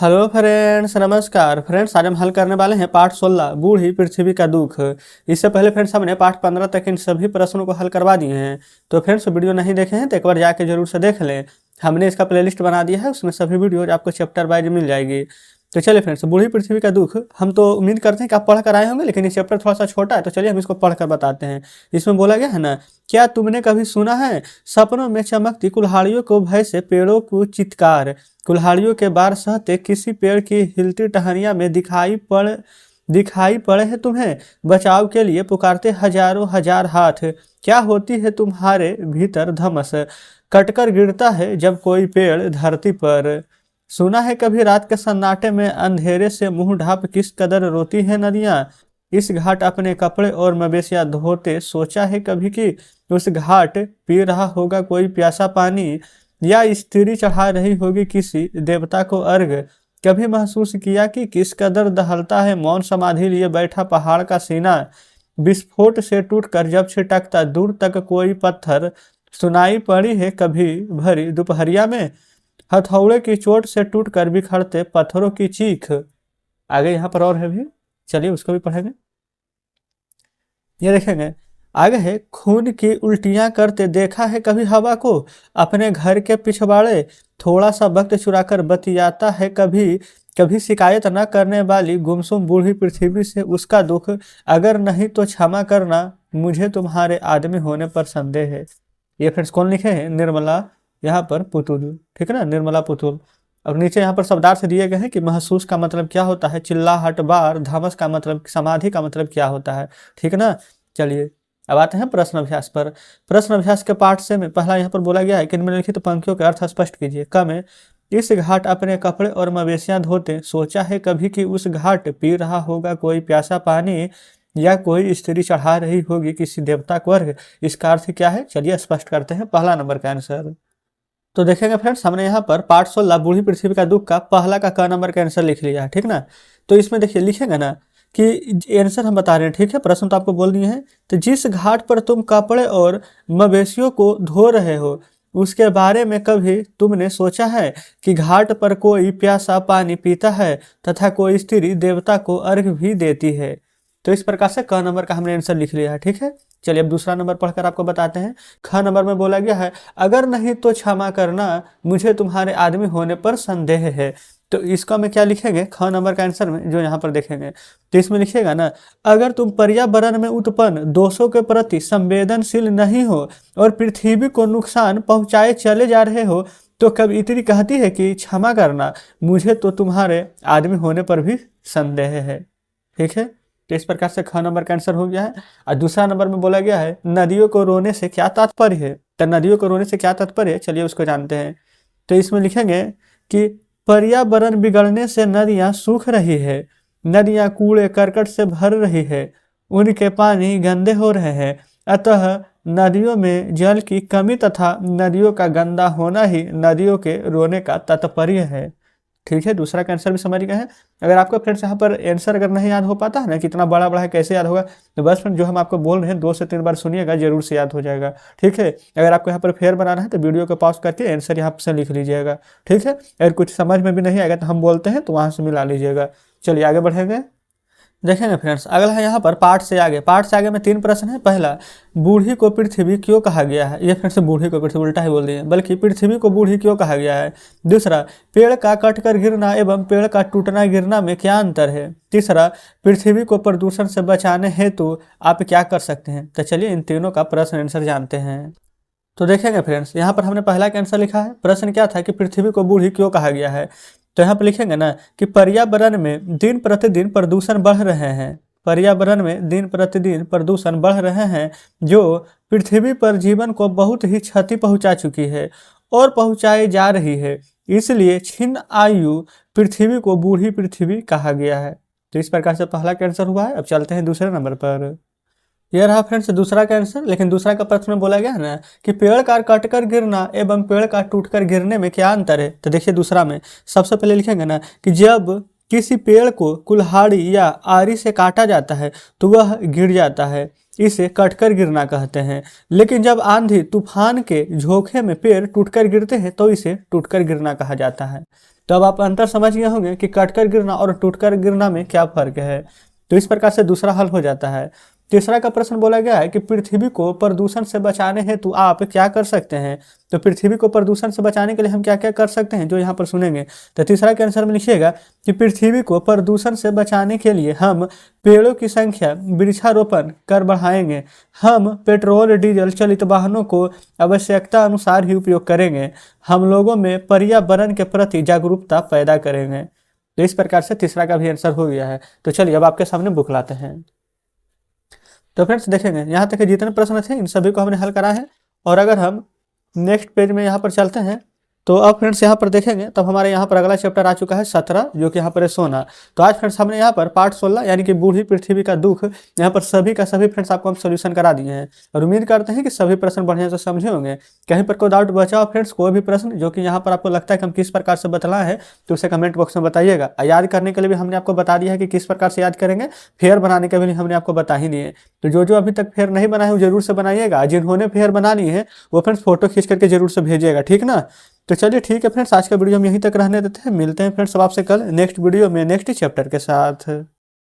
Hello friends, नमस्कार friends. आज हम हल करने वाले हैं पाठ 16 बूढ़ी पृथ्वी का दुख। इससे पहले फ्रेंड्स हमने पाठ 15 तक इन सभी प्रश्नों को हल करवा दिए हैं। तो फ्रेंड्स वीडियो नहीं देखे हैं तो एक बार जाके जरूर से देख लें। हमने इसका प्लेलिस्ट बना दिया है, उसमें सभी वीडियोज आपको चैप्टर वाइज मिल जाएगी। तो चलिए फ्रेंड्स, बूढ़ी पृथ्वी का दुख हम तो उम्मीद करते हैं कि आप पढ़ कर आए होंगे, लेकिन ये चैप्टर थोड़ा सा छोटा है तो चलिए हम इसको पढ़ कर बताते हैं। इसमें बोला गया है ना, क्या तुमने कभी सुना है सपनों में चमकती कुल्हाड़ियों को भय से पेड़ों को चित्कार, कुल्हाड़ियों के बार सहते किसी पेड़ की हिलती टहनियां में दिखाई पड़े है तुम्हें, बचाव के लिए पुकारते हजारों हजार हाथ, क्या होती है तुम्हारे भीतर धमस, कटकर गिरता है जब कोई पेड़ धरती पर। सुना है कभी रात के सन्नाटे में अंधेरे से मुंह ढाप किस कदर रोती है नदियां, इस घाट अपने कपड़े और मवेशियां धोते, सोचा है कभी कि उस घाट पी रहा होगा कोई प्यासा पानी, या स्त्री चढ़ा रही होगी किसी देवता को अर्घ, कभी महसूस किया कि किस कदर दहलता है मौन समाधि लिए बैठा पहाड़ का सीना, विस्फोट से टूटकर जब छिटकता दूर तक कोई पत्थर, सुनाई पड़ी है कभी भरी दोपहरिया में हथौड़े की चोट से टूटकर बिखरते पत्थरों की चीख। आगे यहाँ पर और है भी, चलिए उसको भी पढ़ेंगे। ये देखेंगे आगे है, खून की उल्टियां करते देखा है कभी हवा को अपने घर के पिछवाड़े, थोड़ा सा वक्त चुराकर बतियाता है कभी कभी शिकायत न करने वाली गुमसुम बूढ़ी पृथ्वी से उसका दुख, अगर नहीं तो क्षमा करना मुझे तुम्हारे आदमी होने पर संदेह है। ये फ्रेंड्स कौन लिखे हैं? निर्मला यहाँ पर पुतुल, ठीक है ना, निर्मला पुतुल। अब नीचे यहाँ पर शब्दार्थ दिए गए हैं कि महसूस का मतलब क्या होता है, चिल्लाहट बार, धमस का मतलब, समाधि का मतलब क्या होता है, ठीक है ना। चलिए अब आते हैं प्रश्न अभ्यास पर। प्रश्न अभ्यास के पाठ से में पहला यहाँ पर बोला गया है कि निम्नलिखित पंक्तियों के अर्थ स्पष्ट कीजिए। क में, इस घाट अपने कपड़े और मवेशियां धोते, सोचा है कभी कि उस घाट पी रहा होगा कोई प्यासा पानी, या कोई स्त्री चढ़ा रही होगी किसी देवता को अर्घ, इसका अर्थ क्या है? चलिए स्पष्ट करते हैं पहला नंबर का आंसर। तो देखेंगे फ्रेंड्स, हमने यहाँ पर पाठ 16 बूढ़ी पृथ्वी का दुख का पहला का क नंबर का आंसर लिख लिया है, ठीक ना। तो इसमें देखिए लिखेंगे ना कि आंसर हम बता रहे हैं, ठीक है, प्रश्न तो आपको बोल दिए हैं। तो जिस घाट पर तुम कपड़े और मवेशियों को धो रहे हो उसके बारे में कभी तुमने सोचा है कि घाट पर कोई प्यासा पानी पीता है तथा कोई स्त्री देवता को अर्घ भी देती है। तो इस प्रकार से क नंबर का हमने आंसर लिख लिया है, ठीक है। चलिए अब दूसरा नंबर पढ़कर आपको बताते हैं। ख नंबर में बोला गया है, अगर नहीं तो क्षमा करना मुझे तुम्हारे आदमी होने पर संदेह है। तो इसका में क्या लिखेंगे? ख नंबर का आंसर में जो यहाँ पर देखेंगे तो इसमें लिखेगा ना, अगर तुम पर्यावरण में उत्पन्न दोषों के प्रति संवेदनशील नहीं हो और पृथ्वी को नुकसान पहुंचाए चले जा रहे हो तो कब इतनी कहती है कि क्षमा करना मुझे तो तुम्हारे आदमी होने पर भी संदेह है, ठीक है। तो इस प्रकार से ख नंबर का आंसर हो गया है। और दूसरा नंबर में बोला गया है, नदियों को रोने से क्या तात्पर्य है। तो नदियों को रोने से क्या तात्पर्य है, चलिए उसको जानते हैं। तो इसमें लिखेंगे कि पर्यावरण बिगड़ने से नदियां सूख रही है, नदियां कूड़े करकट से भर रही है, उनके पानी गंदे हो रहे हैं, अतः नदियों में जल की कमी तथा नदियों का गंदा होना ही नदियों के रोने का तात्पर्य है, ठीक है। दूसरा का आंसर भी समझ गए हैं। अगर आपको फ्रेंड्स यहाँ पर आंसर अगर नहीं याद हो पाता है ना, कितना बड़ा बड़ा है कैसे याद होगा, तो बस फ्रेंड जो हम आपको बोल रहे हैं 2 से 3 बार सुनिएगा, जरूर से याद हो जाएगा, ठीक है। अगर आपको यहाँ पर फेर बनाना है तो वीडियो को पॉज करके आंसर यहाँ से लिख लीजिएगा, ठीक है। अगर कुछ समझ में भी नहीं आएगा तो हम बोलते हैं तो वहाँ से मिला लीजिएगा। चलिए आगे बढ़ेंगे। देखेंगे फ्रेंड्स, अगला है यहाँ पर पाठ से आगे में 3 प्रश्न है। पहला, बूढ़ी को पृथ्वी क्यों कहा गया है। ये फ्रेंड्स बूढ़ी को पृथ्वी उल्टा ही बोल दिए, बल्कि पृथ्वी को बूढ़ी क्यों कहा गया है। दूसरा, पेड़ का कटकर गिरना एवं पेड़ का टूटना गिरना में क्या अंतर है। तीसरा, पृथ्वी को प्रदूषण से बचाने हेतु आप क्या कर सकते हैं। तो चलिए इन तीनों का प्रश्न आंसर जानते हैं। तो देखेंगे फ्रेंड्स, यहाँ पर हमने पहला का आंसर लिखा है। प्रश्न क्या था कि पृथ्वी को बूढ़ी क्यों कहा गया है। तो यहाँ पर लिखेंगे ना कि पर्यावरण में दिन प्रतिदिन प्रदूषण बढ़ रहे हैं, पर्यावरण में दिन प्रतिदिन प्रदूषण बढ़ रहे हैं जो पृथ्वी पर जीवन को बहुत ही क्षति पहुंचा चुकी है और पहुंचाई जा रही है, इसलिए छिन्न आयु पृथ्वी को बूढ़ी पृथ्वी कहा गया है। तो इस प्रकार से पहला का आंसर हुआ है। अब चलते हैं दूसरे नंबर पर। यह रहा फ्रेंड्स दूसरा का आंसर, लेकिन दूसरा का प्रश्न में बोला गया है ना कि पेड़ का कटकर गिरना एवं पेड़ का टूटकर गिरने में क्या अंतर है। तो देखिए दूसरा में सबसे पहले लिखेंगे ना कि जब किसी पेड़ को कुल्हाड़ी या आरी से काटा जाता है तो वह गिर जाता है, इसे कटकर गिरना कहते हैं। लेकिन जब आंधी तूफान के झोंके में पेड़ टूटकर गिरते हैं तो इसे टूटकर गिरना कहा जाता है। तो अब आप अंतर समझ गए होंगे कि कटकर गिरना और टूटकर गिरना में क्या फर्क है। तो इस प्रकार से दूसरा हल हो जाता है। तीसरा का प्रश्न बोला गया है कि पृथ्वी को प्रदूषण से बचाने हेतु आप क्या कर सकते हैं। तो पृथ्वी को प्रदूषण से बचाने के लिए हम क्या क्या कर सकते हैं, जो यहाँ पर सुनेंगे। तो तीसरा के आंसर में लिखिएगा कि पृथ्वी को प्रदूषण से बचाने के लिए हम पेड़ों की संख्या वृक्षारोपण कर बढ़ाएंगे, हम पेट्रोल डीजल चलित वाहनों को आवश्यकता अनुसार ही उपयोग करेंगे, हम लोगों में पर्यावरण के प्रति जागरूकता पैदा करेंगे। तो इस प्रकार से तीसरा का भी आंसर हो गया है। तो चलिए अब आपके सामने बुक लाते हैं। तो फ्रेंड्स देखेंगे यहाँ तक के जितने प्रश्न थे इन सभी को हमने हल करा है। और अगर हम नेक्स्ट पेज में यहाँ पर चलते हैं तो अब फ्रेंड्स यहाँ पर देखेंगे तब हमारे यहाँ पर अगला चैप्टर आ चुका है 17, जो कि यहाँ पर है सोना। तो आज फ्रेंड्स हमने यहाँ पर पार्ट 16 यानी कि बूढ़ी पृथ्वी का दुख यहाँ पर सभी का सभी फ्रेंड्स आपको हम सोल्यूशन करा दिए हैं। और उम्मीद करते हैं कि सभी प्रश्न बढ़िया से समझे होंगे। कहीं पर कोई डाउट बचा हो फ्रेंड्स, कोई भी प्रश्न जो कि यहाँ पर आपको लगता है कि हम किस प्रकार से बतलाए हैं, तो उसे कमेंट बॉक्स में बताइएगा। याद करने के लिए भी हमने आपको बता दिया है कि किस प्रकार से याद करेंगे। फेयर बनाने के भी हमने आपको बता ही दिए। तो जो अभी तक फेयर नहीं बनाए वो जरूर से बनाइएगा। जिन्होंने फेयर बना लिए हैं वो फ्रेंड्स फोटो खींच करके जरूर से भेजिएगा, ठीक ना। तो चलिए ठीक है फ्रेंड्स, आज का वीडियो हम यहीं तक रहने देते हैं। मिलते हैं फ्रेंड्स अब आपसे कल नेक्स्ट वीडियो में नेक्स्ट चैप्टर के साथ।